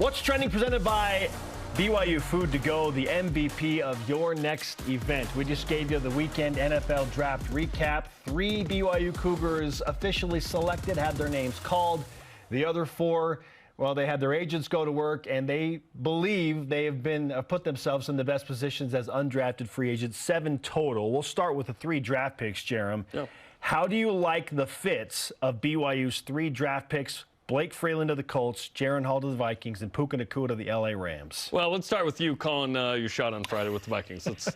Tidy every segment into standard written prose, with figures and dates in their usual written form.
What's trending, presented by BYU Food to Go, the MVP of your next event. We just gave you the weekend NFL draft recap. 3 BYU Cougars officially selected, had their names called. The other 4, well, they had their agents go to work, and they believe they have put themselves in the best positions as undrafted free agents, 7 total. We'll start with the 3 draft picks, Jarom. Yep. How do you like the fits of BYU's 3 draft picks? Blake Freeland to the Colts, Jaron Hall to the Vikings, and Puka Nacua to the LA Rams. Well, let's start with you calling your shot on Friday with the Vikings. This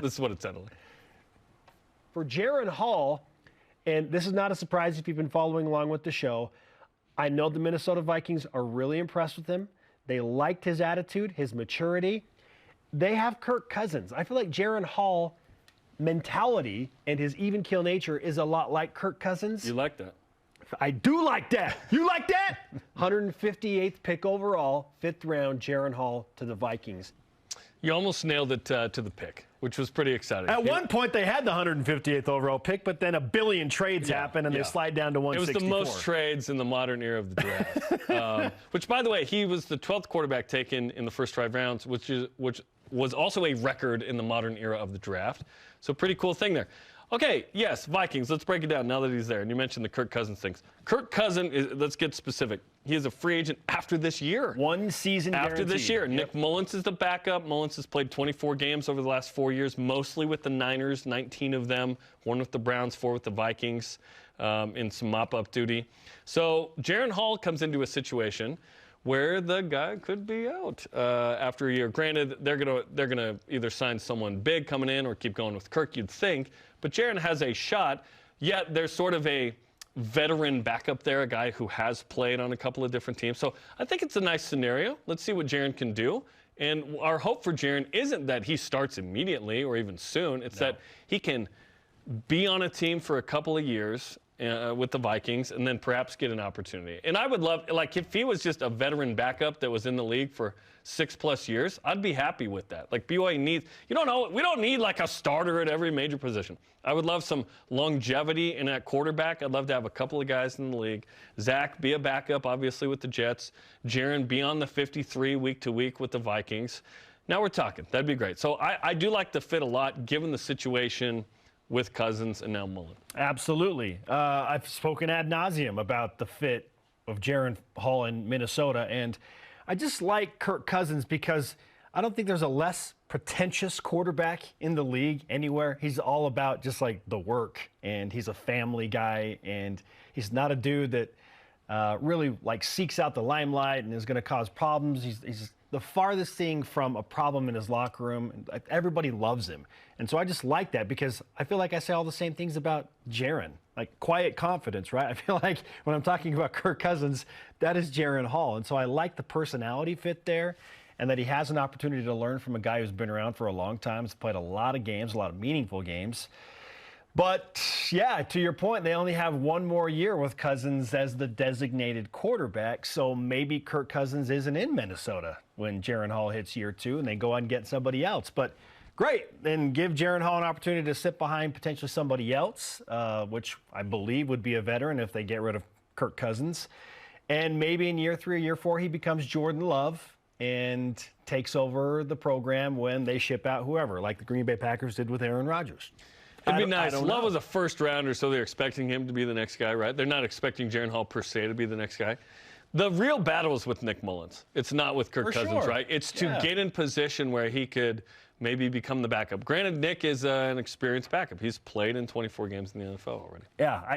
is what it sounded like. For Jaron Hall, and this is not a surprise if you've been following along with the show, I know the Minnesota Vikings are really impressed with him. They liked his attitude, his maturity. They have Kirk Cousins. I feel like Jaron Hall mentality and his even-keel nature is a lot like Kirk Cousins. You like that? I do like that. You like that? 158th pick overall, 5th round, Jaron Hall to the Vikings. You almost nailed it to the pick, which was pretty exciting. At one point, they had the 158th overall pick, but then a billion trades happened, and they slide down to 164. It was the most trades in the modern era of the draft. Which, by the way, he was the 12th quarterback taken in the first 5 rounds, which was also a record in the modern era of the draft. So pretty cool thing there. Okay, yes, Vikings. Let's break it down now that he's there. And you mentioned the Kirk Cousins things. Kirk Cousins, let's get specific. He is a free agent after this year. 1 season after guaranteed. this year. Yep. Nick Mullins is the backup. Mullins has played 24 games over the last 4 years, mostly with the Niners, 19 of them, 1 with the Browns, 4 with the Vikings, in some mop-up duty. So Jaron Hall comes into a situation where the guy could be out after a year. Granted, they're gonna either sign someone big coming in or keep going with Kirk, you'd think. But Jaron has a shot, yet there's sort of a veteran backup there, a guy who has played on a couple of different teams. So I think it's a nice scenario. Let's see what Jaron can do. And our hope for Jaron isn't that he starts immediately or even soon. It's that he can be on a team for a couple of years with the Vikings and then perhaps get an opportunity. And I would love, like, if he was just a veteran backup that was in the league for 6+ years, I'd be happy with that. Like, BYU needs, we don't need like a starter at every major position. I would love some longevity in that quarterback. I'd love to have a couple of guys in the league. Zach, be a backup, obviously, with the Jets. Jaron, be on the 53 week to week with the Vikings. Now we're talking. That'd be great. So I do like the fit a lot, given the situation with Cousins and now Mullen. Absolutely. I've spoken ad nauseum about the fit of Jaron Hall in Minnesota, and I just like Kirk Cousins because I don't think there's a less pretentious quarterback in the league anywhere. He's all about just like the work, and he's a family guy, and he's not a dude that really like seeks out the limelight and is going to cause problems. He's the farthest thing from a problem in his locker room. Everybody loves him. And so I just like that because I feel like I say all the same things about Jaron, like quiet confidence, right? I feel like when I'm talking about Kirk Cousins, that is Jaron Hall. And so I like the personality fit there and that he has an opportunity to learn from a guy who's been around for a long time, has played a lot of games, a lot of meaningful games. But, yeah, to your point, they only have 1 more year with Cousins as the designated quarterback, so maybe Kirk Cousins isn't in Minnesota when Jaron Hall hits year 2 and they go out and get somebody else. But great, then give Jaron Hall an opportunity to sit behind potentially somebody else, which I believe would be a veteran if they get rid of Kirk Cousins. And maybe in year 3 or year 4 he becomes Jordan Love and takes over the program when they ship out whoever, like the Green Bay Packers did with Aaron Rodgers. It'd be nice. Love was a first rounder, so they're expecting him to be the next guy, right? They're not expecting Jaron Hall per se to be the next guy. The real battle is with Nick Mullins. It's not with Kirk Cousins, right? It's to get in position where he could maybe become the backup. Granted, Nick is an experienced backup. He's played in 24 games in the NFL already. Yeah,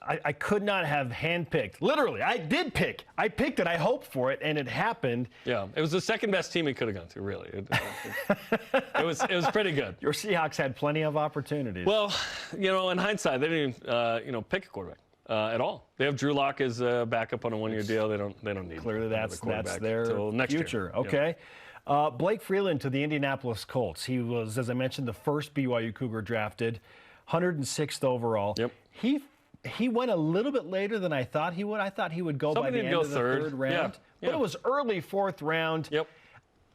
I could not have handpicked. Literally, I did pick. I picked it. I hoped for it, and it happened. Yeah, it was the second best team he could have gone to, really. It was pretty good. Your Seahawks had plenty of opportunities. Well, in hindsight, they didn't even, pick a quarterback. At all. They have Drew Lock as a backup on a 1-year deal. They don't need clearly that's their next future. Year. Okay. Yeah. Blake Freeland to the Indianapolis Colts. He was, as I mentioned, the first BYU Cougar drafted, 106th overall. Yep. He went a little bit later than I thought he would. I thought he would go by the end of the third round. Yeah. But it was early 4th round. Yep.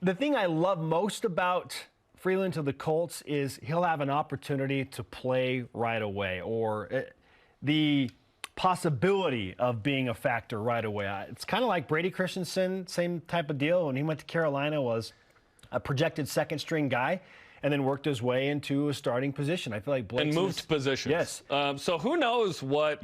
The thing I love most about Freeland to the Colts is he'll have an opportunity to play right away, or the possibility of being a factor right away. It's kind of like Brady Christensen, same type of deal. When he went to Carolina, was a projected second-string guy, and then worked his way into a starting position. I feel like Blake moved positions. Yes. So who knows what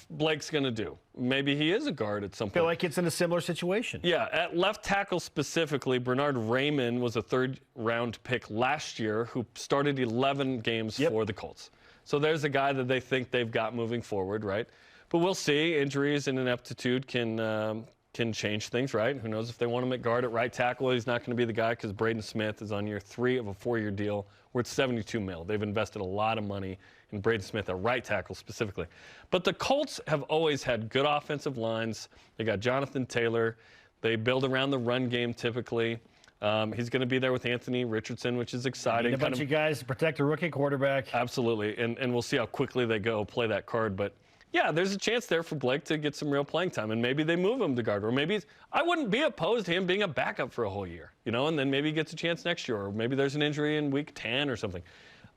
Blake's going to do? Maybe he is a guard at some point. I feel like it's in a similar situation. Yeah, at left tackle specifically, Bernard Raymond was a third-round pick last year who started 11 games for the Colts. So there's a guy that they think they've got moving forward, right? But we'll see. Injuries and ineptitude can change things, right? Who knows if they want him at guard at right tackle. He's not going to be the guy because Braden Smith is on year 3 of a 4-year deal worth $72 million. They've invested a lot of money in Braden Smith at right tackle specifically. But the Colts have always had good offensive lines. They got Jonathan Taylor. They build around the run game typically. He's going to be there with Anthony Richardson, which is exciting. A bunch of guys to protect a rookie quarterback. Absolutely, and we'll see how quickly they go play that card. But yeah, there's a chance there for Blake to get some real playing time, and maybe they move him to guard, or maybe I wouldn't be opposed to him being a backup for a whole year, and then maybe he gets a chance next year, or maybe there's an injury in week 10 or something.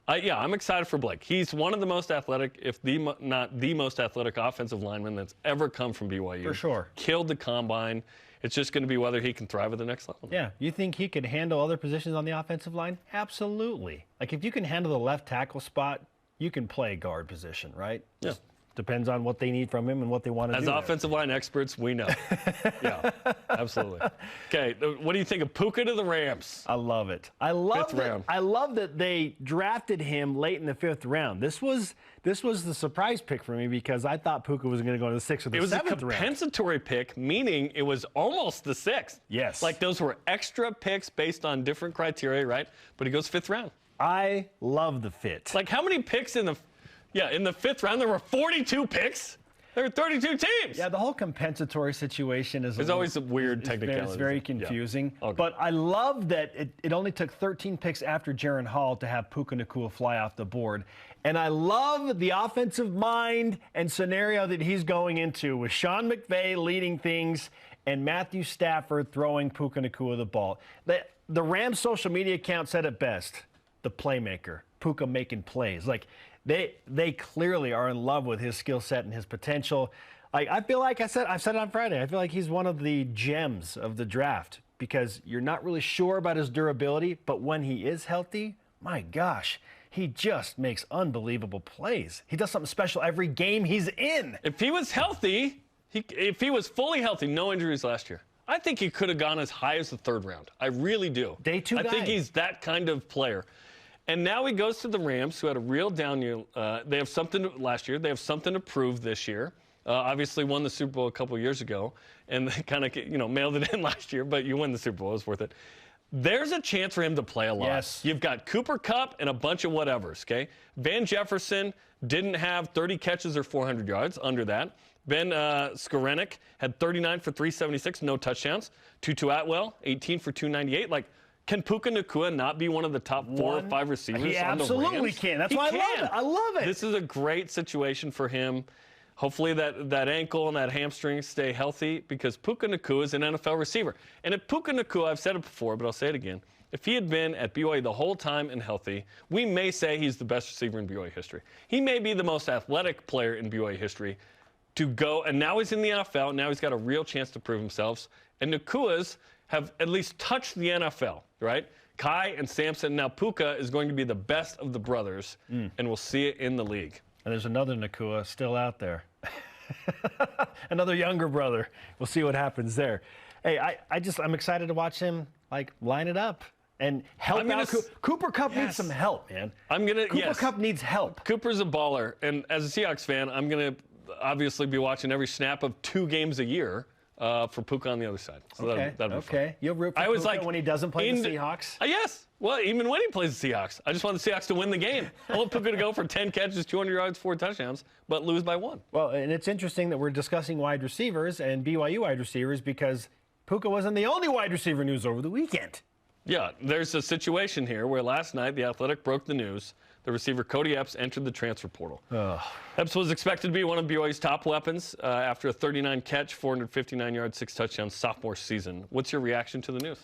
Yeah, I'm excited for Blake. He's one of the most athletic, if not the most athletic offensive lineman that's ever come from BYU. For sure. Killed the combine. It's just going to be whether he can thrive at the next level. Yeah. You think he could handle other positions on the offensive line? Absolutely. Like, if you can handle the left tackle spot, you can play guard position, right? Yeah. Depends on what they need from him and what they want to do. As offensive line experts, we know. Yeah, absolutely. Okay, what do you think of Puka to the Rams? I love it. I love Fifth round. I love that they drafted him late in the 5th round. This was the surprise pick for me because I thought Puka was going to go in the 6th or the 7th round. It was a compensatory pick, meaning it was almost the 6th. Yes. Like those were extra picks based on different criteria, right? But he goes 5th round. I love the fit. Like how many picks in the 5th round? There were 42 picks. There were 32 teams. Yeah, the whole compensatory situation is always a weird technicality. It's very confusing. Yeah. Okay. But I love that it only took 13 picks after Jaron Hall to have Puka Nacua fly off the board. And I love the offensive mind and scenario that he's going into with Sean McVay leading things and Matthew Stafford throwing Puka Nacua the ball. The Rams social media account said it best. The playmaker, Puka making plays. Like, they clearly are in love with his skill set and his potential. I feel like I've said it on Friday, I feel like he's one of the gems of the draft because you're not really sure about his durability, but when he is healthy, my gosh, he just makes unbelievable plays. He does something special every game he's in. If he was healthy, if he was fully healthy, no injuries last year, I think he could have gone as high as the 3rd round. I really do. Day 2 guy. I think he's that kind of player. And now he goes to the Rams, who had a real down year. They have something last year. They have something to prove this year. Obviously won the Super Bowl a couple years ago, and they kind of mailed it in last year. But you win the Super Bowl, it was worth it. There's a chance for him to play a lot. Yes. You've got Cooper Kupp and a bunch of whatevers. Okay, Van Jefferson didn't have 30 catches or 400 yards, under that. Ben Skoranek had 39 for 376, no touchdowns. Tutu Atwell, 18 for 298. Like, can Puka Nacua not be one of the top 4 or 5 receivers on the Rams? He absolutely can. That's why I love it. I love it. This is a great situation for him. Hopefully that ankle and that hamstring stay healthy because Puka Nacua is an NFL receiver. And if Puka Nacua, I've said it before, but I'll say it again, if he had been at BYU the whole time and healthy, we may say he's the best receiver in BYU history. He may be the most athletic player in BYU history to go, and now he's in the NFL. Now he's got a real chance to prove himself. And Nacua's have at least touched the NFL, right? Kai and Samson. Now Puka is going to be the best of the brothers, and we'll see it in the league. And there's another Nacua still out there. Another younger brother. We'll see what happens there. Hey, I'm excited to watch him line it up and help out. Cooper Kupp needs some help, man. Cooper Kupp needs help. Cooper's a baller, and as a Seahawks fan, I'm gonna obviously be watching every snap of 2 games a year. For Puka on the other side. So that'll be fun. You'll root for Puka when he doesn't play the Seahawks? Yes. Well, even when he plays the Seahawks. I just want the Seahawks to win the game. I want Puka to go for 10 catches, 200 yards, 4 touchdowns, but lose by 1. Well, and it's interesting that we're discussing wide receivers and BYU wide receivers because Puka wasn't the only wide receiver news over the weekend. Yeah, there's a situation here where last night The Athletic broke the news. The receiver Kody Epps entered the transfer portal. Epps was expected to be one of BYU's top weapons after a 39-catch, 459-yard, 6 touchdowns sophomore season. What's your reaction to the news?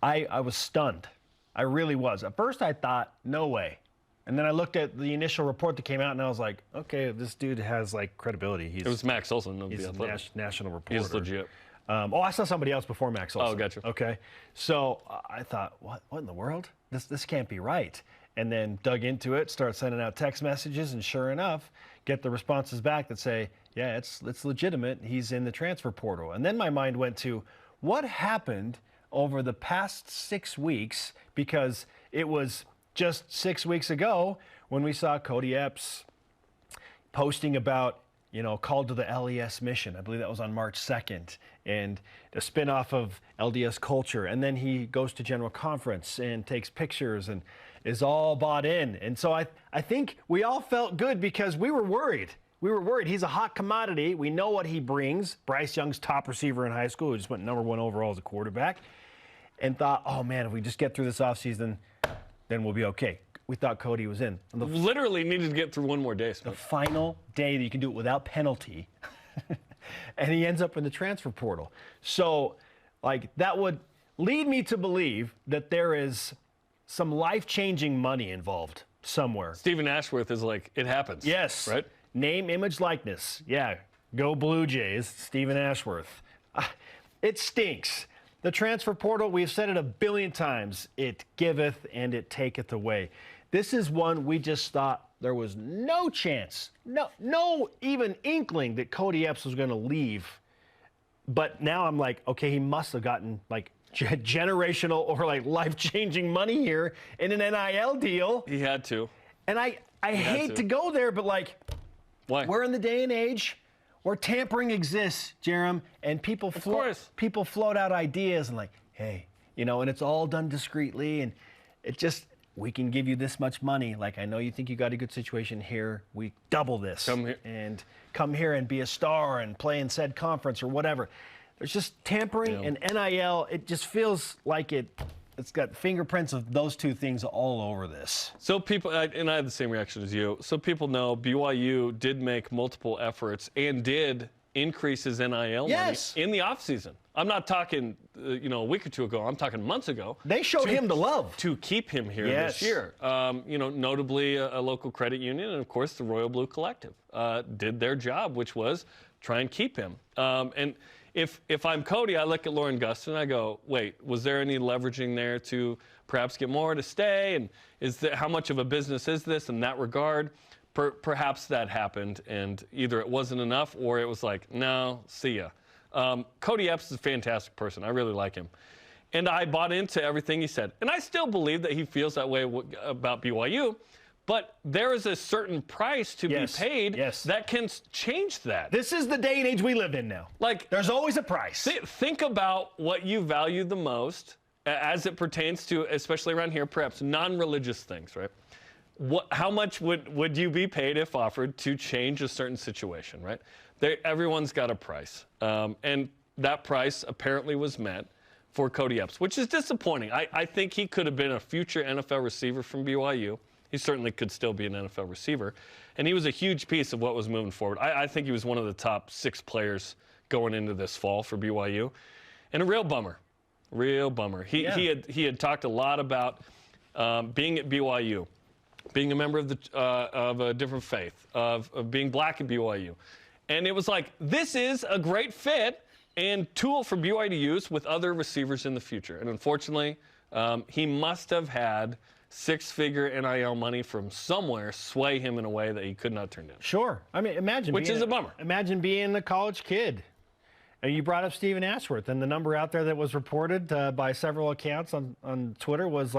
I was stunned. I really was. At first I thought, no way. And then I looked at the initial report that came out, and I was like, okay, this dude has, like, credibility. It was Max Olson. He's a national reporter. He's legit. I saw somebody else before Max Olson. Oh, gotcha. Okay. So I thought, what in the world? This can't be right. And then dug into it, start sending out text messages, and sure enough, get the responses back that say, yeah, it's legitimate. He's in the transfer portal. And then my mind went to what happened over the past 6 weeks, because it was just 6 weeks ago when we saw Kody Epps posting about, called to the LES mission. I believe that was on March 2nd, and a spinoff of LDS culture. And then he goes to General Conference and takes pictures and is all bought in. And so I think we all felt good because we were worried. He's a hot commodity. We know what he brings. Bryce Young's top receiver in high school, who just went #1 overall as a quarterback, and thought, oh man, if we just get through this offseason, then we'll be okay. We thought Kody was in. Literally needed to get through one more day. The final day that you can do it without penalty, and he ends up in the transfer portal. So, that would lead me to believe that there is some life-changing money involved somewhere. Stephen Ashworth is like, it happens. Yes. Right? Name, image, likeness. Yeah. Go Blue Jays, Stephen Ashworth. It stinks. The transfer portal, we've said it 1 billion times, it giveth and it taketh away. This is one we just thought there was no chance, no even inkling that Kody Epps was going to leave. But now I'm like, okay, he must have gotten generational or life-changing money here in an NIL deal. He had to. And I hate to go there, but why? We're in the day and age where tampering exists, Jarom, and people float out ideas and hey, and it's all done discreetly, and it just, we can give you this much money. I know you think you got a good situation here. We double this. Come here and be a star and play in said conference or whatever. There's just tampering and NIL. It just feels like it's got fingerprints of those two things all over this. So people, and I had the same reaction as you, so people know BYU did make multiple efforts and did increase his NIL money in the offseason. I'm not talking, a week or two ago. I'm talking months ago. They showed him the love. To keep him here this year. Notably a local credit union and, of course, the Royal Blue Collective did their job, which was try and keep him. And if I'm Kody, I look at Lauren Gustin and I go, wait, was there any leveraging there to perhaps get more to stay? And how much of a business is this in that regard? Perhaps that happened, and either it wasn't enough or it was like, no, see ya. Kody Epps is a fantastic person. I really like him. And I bought into everything he said. And I still believe that he feels that way about BYU. But there is a certain price to be paid that can change that. This is the day and age we live in now. There's always a price. Think about what you value the most as it pertains to, especially around here, perhaps non-religious things, right? How much would you be paid if offered to change a certain situation, right? Everyone's got a price. And that price apparently was met for Kody Epps, which is disappointing. I think he could have been a future NFL receiver from BYU. He certainly could still be an NFL receiver. And he was a huge piece of what was moving forward. I think he was one of the top 6 players going into this fall for BYU. And a real bummer. Real bummer. He had talked a lot about being at BYU, being a member of a different faith, of being black at BYU. And it was like, this is a great fit and tool for BYU to use with other receivers in the future. And unfortunately, he must have had 6-figure NIL money from somewhere sway him in a way that he could not turn down. Sure. I mean, imagine Which is a bummer. Imagine being a college kid. And you brought up Stephen Ashworth, and the number out there that was reported by several accounts on Twitter was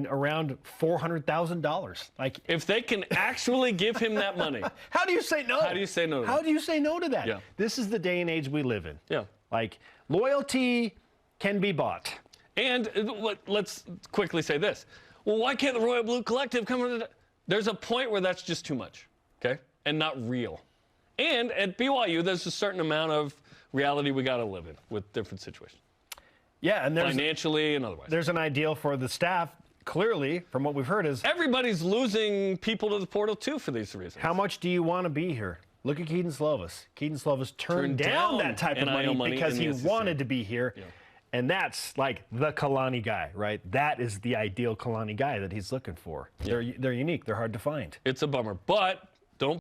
around $400,000. If they can actually give him that money. How do you say no? How do you say no to that? How do you say no to that? Yeah. This is the day and age we live in. Yeah. Loyalty can be bought. And let's quickly say this. Well, why can't the Royal Blue Collective come into that? There's a point where that's just too much, okay? And not real. And at BYU, there's a certain amount of reality we got to live in with different situations. Yeah, and financially and otherwise. There's an ideal for the staff, clearly, from what we've heard, is everybody's losing people to the portal, too, for these reasons. How much do you want to be here? Look at Keaton Slovis. Keaton Slovis turned down that type of money because he wanted to be here. Yeah. And that's like the Kalani guy, right? That is the ideal Kalani guy that he's looking for. They're unique. They're hard to find. It's a bummer. But